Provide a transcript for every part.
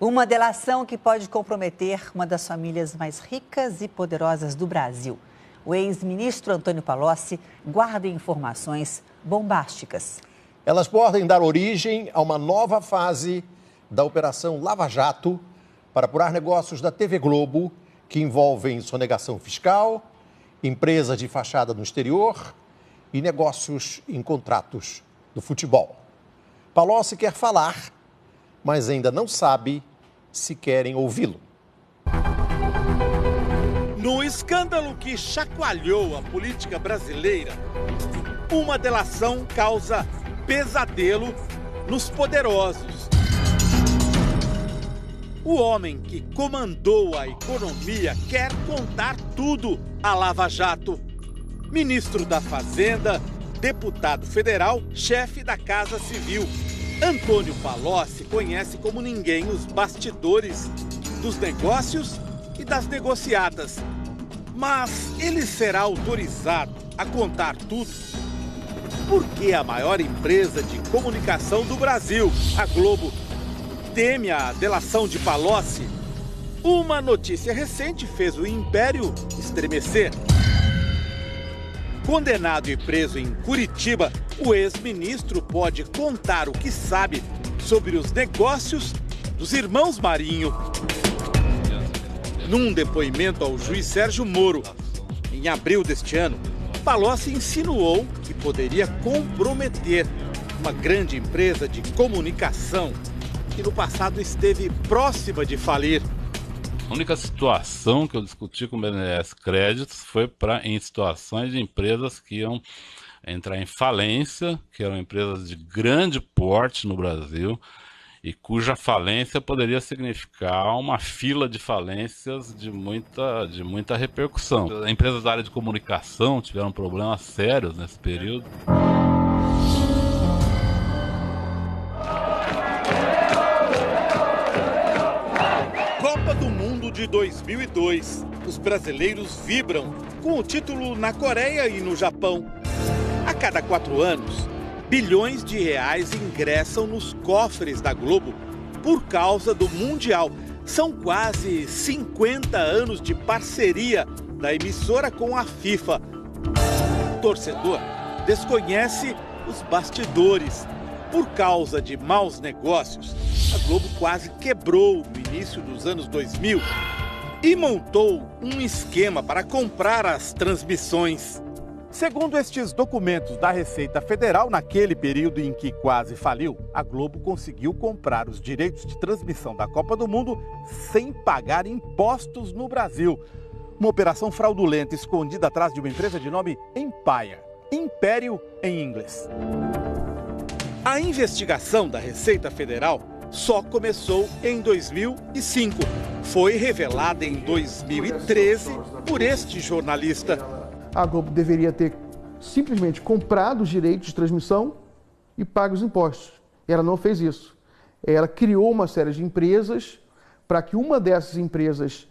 Uma delação que pode comprometer uma das famílias mais ricas e poderosas do Brasil. O ex-ministro Antônio Palocci guarda informações bombásticas. Elas podem dar origem a uma nova fase da Operação Lava Jato para apurar negócios da TV Globo que envolvem sonegação fiscal, empresas de fachada no exterior e negócios em contratos do futebol. Palocci quer falar, mas ainda não sabe se querem ouvi-lo. No escândalo que chacoalhou a política brasileira, uma delação causa pesadelo nos poderosos. O homem que comandou a economia quer contar tudo à Lava Jato. Ministro da Fazenda, deputado federal, chefe da Casa Civil. Antônio Palocci conhece como ninguém os bastidores dos negócios e das negociatas. Mas ele será autorizado a contar tudo porque a maior empresa de comunicação do Brasil, a Globo, teme a delação de Palocci. Uma notícia recente fez o império estremecer. Condenado e preso em Curitiba, o ex-ministro pode contar o que sabe sobre os negócios dos irmãos Marinho. Num depoimento ao juiz Sérgio Moro, em abril deste ano, Palocci insinuou que poderia comprometer uma grande empresa de comunicação que no passado esteve próxima de falir. A única situação que eu discuti com o BNDES Créditos foi em situações de empresas que iam entrar em falência, que eram empresas de grande porte no Brasil e cuja falência poderia significar uma fila de falências de muita repercussão. Empresas da área de comunicação tiveram problemas sérios nesse período. Copa do Mundo de 2002. Os brasileiros vibram com o título na Coreia e no Japão. A cada 4 anos, bilhões de reais ingressam nos cofres da Globo por causa do Mundial. São quase 50 anos de parceria da emissora com a FIFA. O torcedor desconhece os bastidores. Por causa de maus negócios, a Globo quase quebrou no início dos anos 2000 e montou um esquema para comprar as transmissões. Segundo estes documentos da Receita Federal, naquele período em que quase faliu, a Globo conseguiu comprar os direitos de transmissão da Copa do Mundo sem pagar impostos no Brasil. Uma operação fraudulenta escondida atrás de uma empresa de nome Empire, Império em inglês. A investigação da Receita Federal só começou em 2005. Foi revelada em 2013 por este jornalista. A Globo deveria ter simplesmente comprado os direitos de transmissão e pago os impostos. Ela não fez isso. Ela criou uma série de empresas para que uma dessas empresas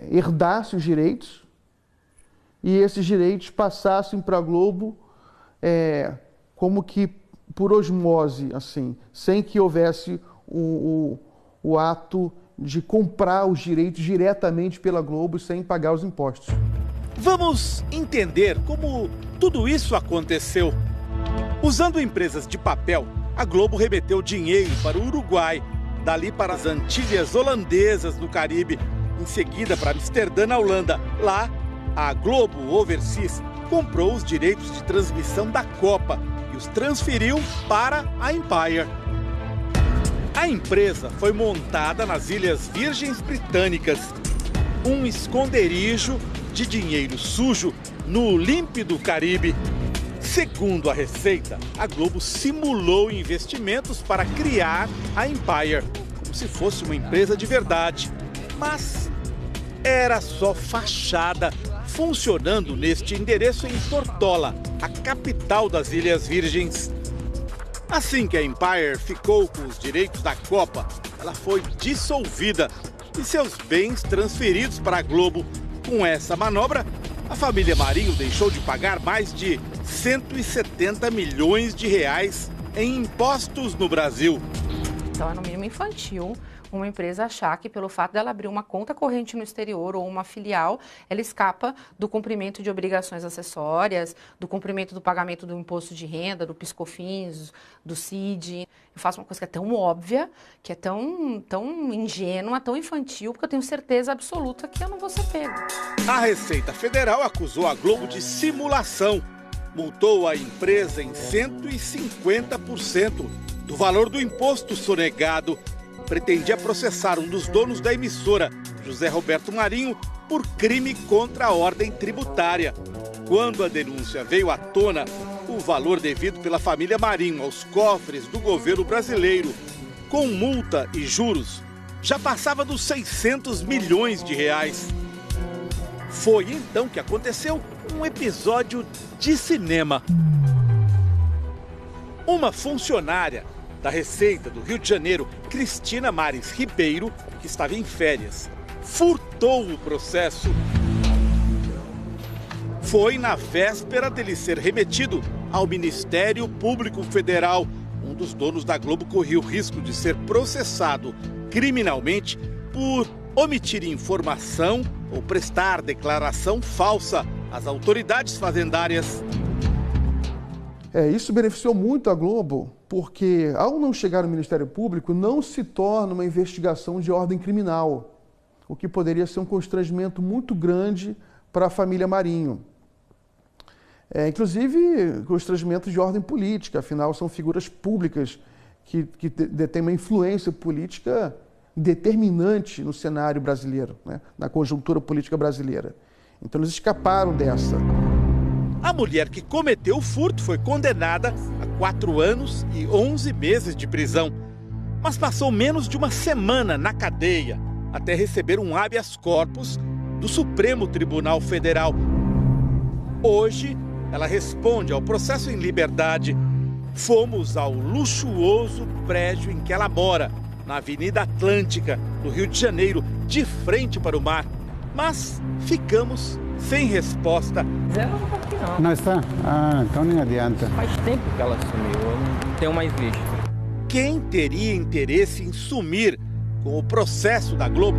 herdasse os direitos e esses direitos passassem para a Globo como que por osmose, assim, sem que houvesse o ato de comprar os direitos diretamente pela Globo sem pagar os impostos. Vamos entender como tudo isso aconteceu. Usando empresas de papel, a Globo remeteu dinheiro para o Uruguai, dali para as Antilhas Holandesas no Caribe, em seguida para Amsterdã, na Holanda. Lá, a Globo Overseas comprou os direitos de transmissão da Copa e os transferiu para a Empire. A empresa foi montada nas Ilhas Virgens Britânicas, um esconderijo de dinheiro sujo no límpido Caribe. Segundo a Receita, a Globo simulou investimentos para criar a Empire, como se fosse uma empresa de verdade. Mas era só fachada, funcionando neste endereço em Tortola, a capital das Ilhas Virgens. Assim que a Empire ficou com os direitos da Copa, ela foi dissolvida e seus bens transferidos para a Globo. Com essa manobra, a família Marinho deixou de pagar mais de 170 milhões de reais em impostos no Brasil. Então é no mínimo infantil uma empresa achar que pelo fato dela abrir uma conta corrente no exterior ou uma filial, ela escapa do cumprimento de obrigações acessórias, do cumprimento do pagamento do imposto de renda, do PIS/COFINS, do CID. Eu faço uma coisa que é tão óbvia, que é tão ingênua, tão infantil, porque eu tenho certeza absoluta que eu não vou ser pego. A Receita Federal acusou a Globo de simulação. Multou a empresa em 150% do valor do imposto sonegado. Pretendia processar um dos donos da emissora, José Roberto Marinho, por crime contra a ordem tributária. Quando a denúncia veio à tona, o valor devido pela família Marinho aos cofres do governo brasileiro, com multa e juros, já passava dos 600 milhões de reais. Foi então que aconteceu um episódio de cinema. Uma funcionária da Receita do Rio de Janeiro, Cristina Mares Ribeiro, que estava em férias, furtou o processo. Foi na véspera dele ser remetido ao Ministério Público Federal. Um dos donos da Globo corria o risco de ser processado criminalmente por omitir informação ou prestar declaração falsa às autoridades fazendárias. Isso beneficiou muito a Globo, porque ao não chegar no Ministério Público, não se torna uma investigação de ordem criminal, o que poderia ser um constrangimento muito grande para a família Marinho. Inclusive, constrangimento de ordem política, afinal são figuras públicas que detêm uma influência política determinante no cenário brasileiro, né? Na conjuntura política brasileira. Então eles escaparam dessa. A mulher que cometeu o furto foi condenada a 4 anos e 11 meses de prisão, mas passou menos de uma semana na cadeia até receber um habeas corpus do Supremo Tribunal Federal. Hoje, ela responde ao processo em liberdade. Fomos ao luxuoso prédio em que ela mora, na Avenida Atlântica, no Rio de Janeiro, de frente para o mar. Mas ficamos sem resposta. Ela não está aqui, não. Não está? Ah, então nem adianta. Faz tempo que ela sumiu, eu não tenho mais visto. Quem teria interesse em sumir com o processo da Globo?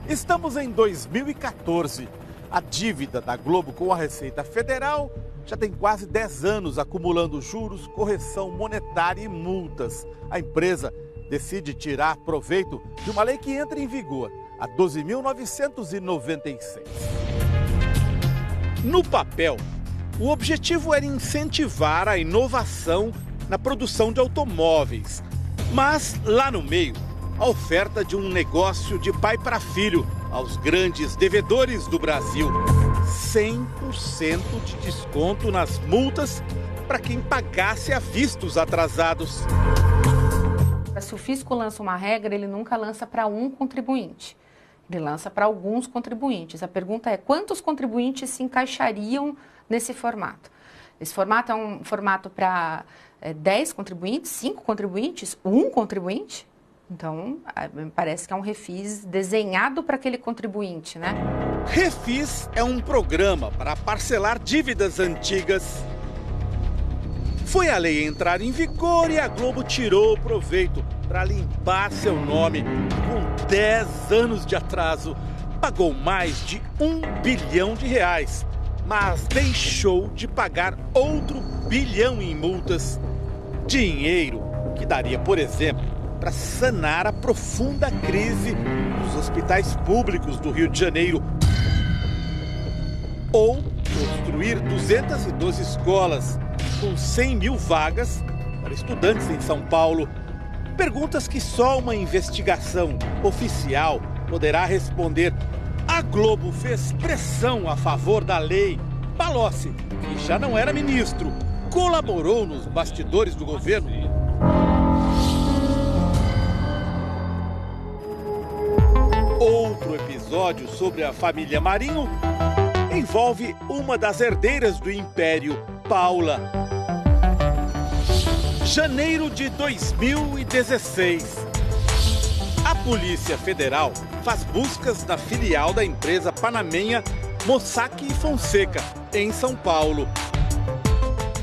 Estamos em 2014. A dívida da Globo com a Receita Federal já tem quase 10 anos acumulando juros, correção monetária e multas. A empresa decide tirar proveito de uma lei que entra em vigor, a 12.996. No papel, o objetivo era incentivar a inovação na produção de automóveis. Mas, lá no meio, a oferta de um negócio de pai para filho aos grandes devedores do Brasil. 100% de desconto nas multas para quem pagasse a vista os atrasados. Se o fisco lança uma regra, ele nunca lança para um contribuinte. Ele lança para alguns contribuintes. A pergunta é, quantos contribuintes se encaixariam nesse formato? Esse formato é um formato para 10 contribuintes, 5 contribuintes, 1 contribuinte? Então, parece que é um refis desenhado para aquele contribuinte, né? Refis é um programa para parcelar dívidas antigas. Foi a lei entrar em vigor e a Globo tirou o proveito para limpar seu nome. Com 10 anos de atraso, pagou mais de R$1 bilhão, mas deixou de pagar outro bilhão em multas. Dinheiro que daria, por exemplo, para sanar a profunda crise dos hospitais públicos do Rio de Janeiro. Ou construir 212 escolas com 100 mil vagas para estudantes em São Paulo. Perguntas que só uma investigação oficial poderá responder. A Globo fez pressão a favor da lei. Palocci, que já não era ministro, colaborou nos bastidores do governo. Outro episódio sobre a família Marinho envolve uma das herdeiras do Império, Paula. Janeiro de 2016. A Polícia Federal faz buscas na filial da empresa panamenha Mossack e Fonseca, em São Paulo.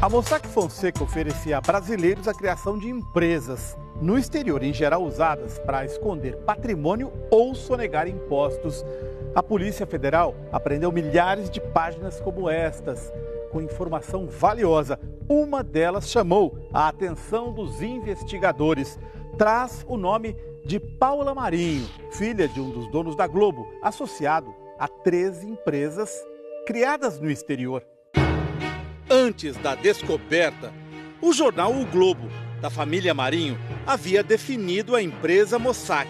A Mossack Fonseca oferecia a brasileiros a criação de empresas no exterior, em geral usadas para esconder patrimônio ou sonegar impostos. A Polícia Federal apreendeu milhares de páginas como estas, com informação valiosa. Uma delas chamou a atenção dos investigadores. Traz o nome de Paula Marinho, filha de um dos donos da Globo, associado a 13 empresas criadas no exterior. Antes da descoberta, o jornal O Globo, da família Marinho, havia definido a empresa Mossack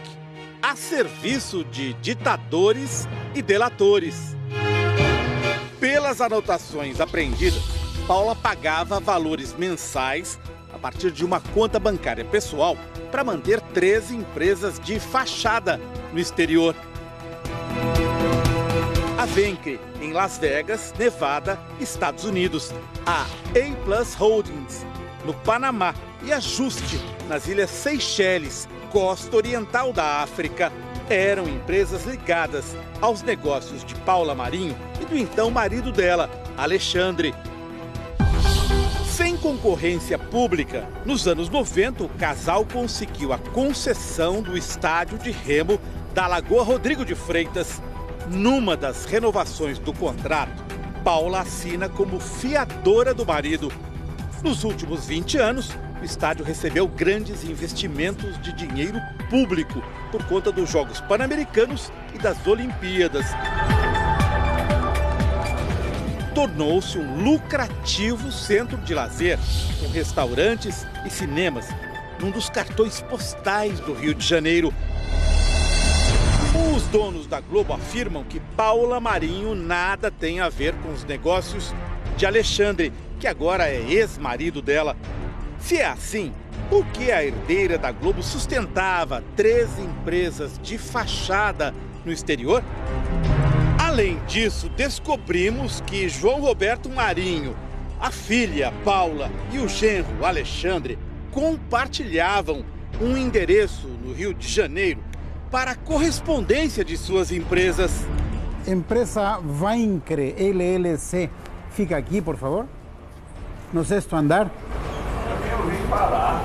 a serviço de ditadores e delatores. Pelas anotações apreendidas, Paula pagava valores mensais a partir de uma conta bancária pessoal para manter 13 empresas de fachada no exterior. A Venke, em Las Vegas, Nevada, Estados Unidos. A A+ Holdings, no Panamá. E a Juste, nas Ilhas Seychelles, costa oriental da África. Eram empresas ligadas aos negócios de Paula Marinho e do então marido dela, Alexandre. Sem concorrência pública, nos anos 90, o casal conseguiu a concessão do estádio de remo da Lagoa Rodrigo de Freitas. Numa das renovações do contrato, Paula assina como fiadora do marido. Nos últimos 20 anos, o estádio recebeu grandes investimentos de dinheiro público por conta dos Jogos Pan-Americanos e das Olimpíadas. Tornou-se um lucrativo centro de lazer, com restaurantes e cinemas, num dos cartões postais do Rio de Janeiro. Os donos da Globo afirmam que Paula Marinho nada tem a ver com os negócios de Alexandre, que agora é ex-marido dela. Se é assim, por que a herdeira da Globo sustentava 13 empresas de fachada no exterior? Além disso, descobrimos que João Roberto Marinho, a filha Paula e o genro Alexandre compartilhavam um endereço no Rio de Janeiro para a correspondência de suas empresas. Empresa Vaincre LLC. Fica aqui, por favor. No sexto andar. Eu ouvi falar.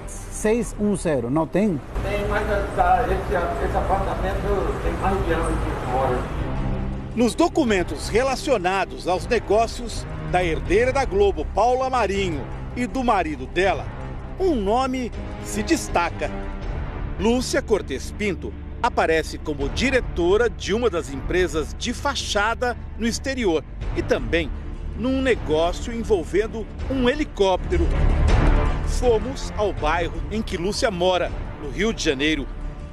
610, não tem? Tem, mas esse apartamento tem mais de ano que mora. Nos documentos relacionados aos negócios da herdeira da Globo, Paula Marinho, e do marido dela, um nome se destaca. Lúcia Cortes Pinto aparece como diretora de uma das empresas de fachada no exterior e também num negócio envolvendo um helicóptero. Fomos ao bairro em que Lúcia mora, no Rio de Janeiro.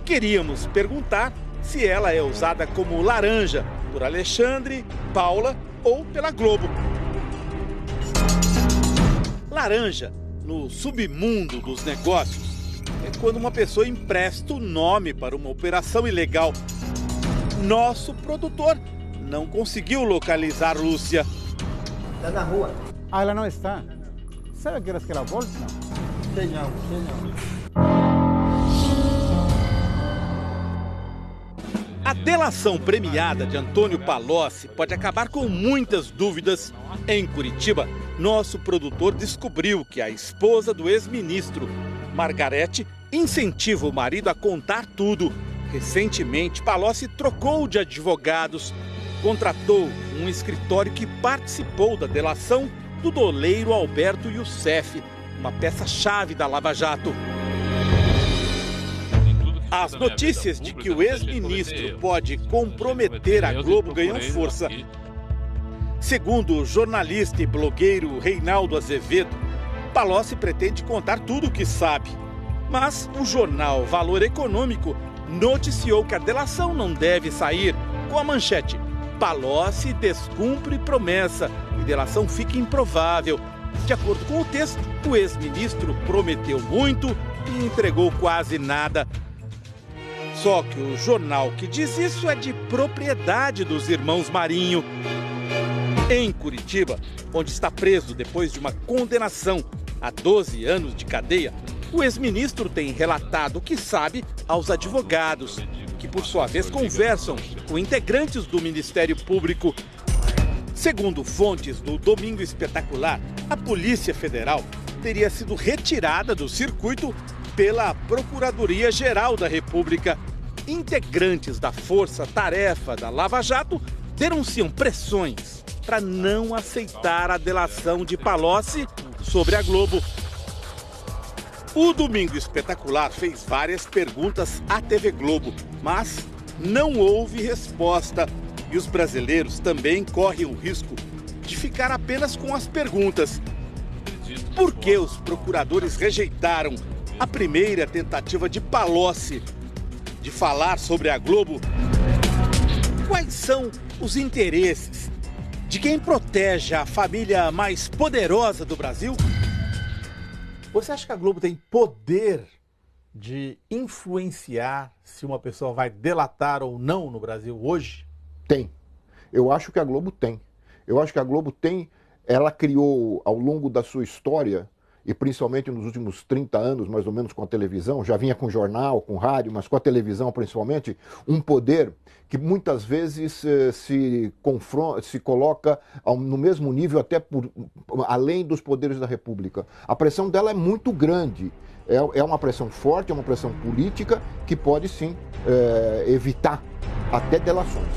Queríamos perguntar se ela é usada como laranja por Alexandre, Paula ou pela Globo. Laranja, no submundo dos negócios, é quando uma pessoa empresta o nome para uma operação ilegal. Nosso produtor não conseguiu localizar Lúcia. Está na rua. Ah, ela não está. Sabe que horas que ela volta? Sei não. A delação premiada de Antônio Palocci pode acabar com muitas dúvidas. Em Curitiba, nosso produtor descobriu que a esposa do ex-ministro, Margarete, incentiva o marido a contar tudo. Recentemente, Palocci trocou de advogados, contratou um escritório que participou da delação do doleiro Alberto Youssef, uma peça-chave da Lava Jato. As notícias de que o ex-ministro pode comprometer a Globo ganham força. Segundo o jornalista e blogueiro Reinaldo Azevedo, Palocci pretende contar tudo o que sabe. Mas o jornal Valor Econômico noticiou que a delação não deve sair com a manchete: Palocci descumpre promessa e delação fica improvável. De acordo com o texto, o ex-ministro prometeu muito e entregou quase nada. Só que o jornal que diz isso é de propriedade dos irmãos Marinho. Em Curitiba, onde está preso depois de uma condenação a 12 anos de cadeia, o ex-ministro tem relatado o que sabe aos advogados, que por sua vez conversam com integrantes do Ministério Público. Segundo fontes do Domingo Espetacular, A Polícia Federal teria sido retirada do circuito pela Procuradoria-Geral da República. Integrantes da força-tarefa da Lava Jato denunciam pressões para não aceitar a delação de Palocci sobre a Globo. O Domingo Espetacular fez várias perguntas à TV Globo, mas não houve resposta. E os brasileiros também correm o risco de ficar apenas com as perguntas. Por que os procuradores rejeitaram a primeira tentativa de Palocci de falar sobre a Globo? Quais são os interesses de quem protege a família mais poderosa do Brasil? Você acha que a Globo tem poder de influenciar se uma pessoa vai delatar ou não no Brasil hoje? Tem. Eu acho que a Globo tem. Eu acho que a Globo tem. Ela criou ao longo da sua história, e principalmente nos últimos 30 anos, mais ou menos, com a televisão, já vinha com jornal, com rádio, mas com a televisão principalmente, um poder que muitas vezes se coloca no mesmo nível, até além dos poderes da República. A pressão dela é muito grande. É uma pressão forte, é uma pressão política que pode sim evitar até delações.